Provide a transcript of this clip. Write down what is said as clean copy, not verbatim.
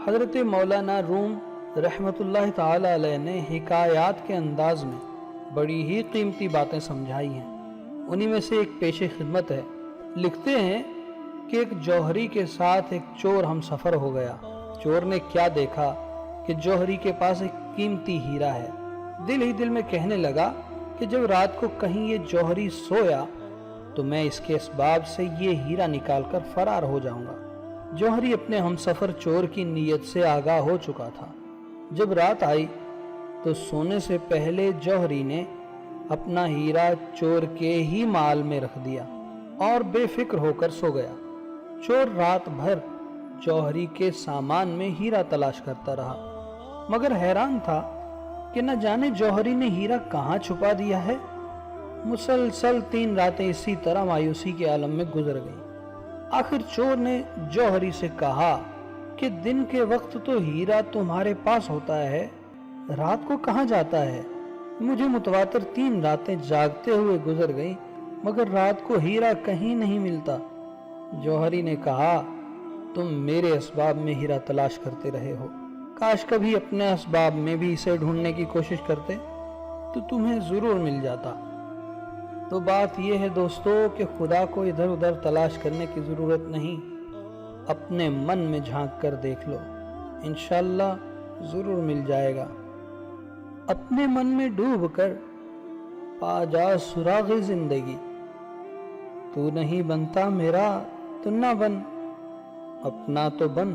حضرت مولانا روم رحمۃ اللہ تعالی علیہ نے حکایات کے انداز میں بڑی ہی قیمتی باتیں سمجھائی ہیں۔ انہی میں سے ایک پیش خدمت ہے۔ لکھتے ہیں کہ ایک جوہری کے ساتھ ایک چور ہم سفر ہو گیا۔ چور نے کیا دیکھا کہ جوہری کے پاس ایک قیمتی ہیرا ہے۔ دل ہی دل میں کہنے لگا کہ جب رات کو کہیں یہ جوہری سویا تو میں اس کے اسباب سے یہ ہیرا نکال کر فرار ہو جاؤں گا۔ جوہری اپنے ہم سفر چور کی نیت سے آگاہ ہو چکا تھا۔ جب رات آئی تو سونے سے پہلے جوہری نے اپنا ہیرا چور کے ہی مال میں رکھ دیا اور بے فکر ہو کر سو گیا۔ چور رات بھر جوہری کے سامان میں ہیرا تلاش کرتا رہا، مگر حیران تھا کہ نہ جانے جوہری نے ہیرا کہاں چھپا دیا ہے۔ مسلسل 3 راتیں اسی طرح مایوسی کے عالم میں گزر گئیں۔ آخر چور نے جوہری سے کہا کہ دن کے وقت تو ہیرا تمہارے پاس ہوتا ہے، رات کو کہاں جاتا ہے؟ مجھے متواتر 3 راتیں جاگتے ہوئے گزر گئیں مگر رات کو ہیرا کہیں نہیں ملتا۔ جوہری نے کہا تم میرے اسباب میں ہیرا تلاش کرتے رہے ہو، کاش کبھی اپنے اسباب میں بھی اسے ڈھونڈنے کی کوشش کرتے تو تمہیں ضرور مل جاتا۔ تو بات یہ ہے دوستو کہ خدا کو ادھر ادھر تلاش کرنے کی ضرورت نہیں، اپنے من میں جھانک کر دیکھ لو، انشاءاللہ ضرور مل جائے گا۔ اپنے من میں ڈوب کر پا جا سراغ زندگی، تو نہیں بنتا میرا تو نہ بن، اپنا تو بن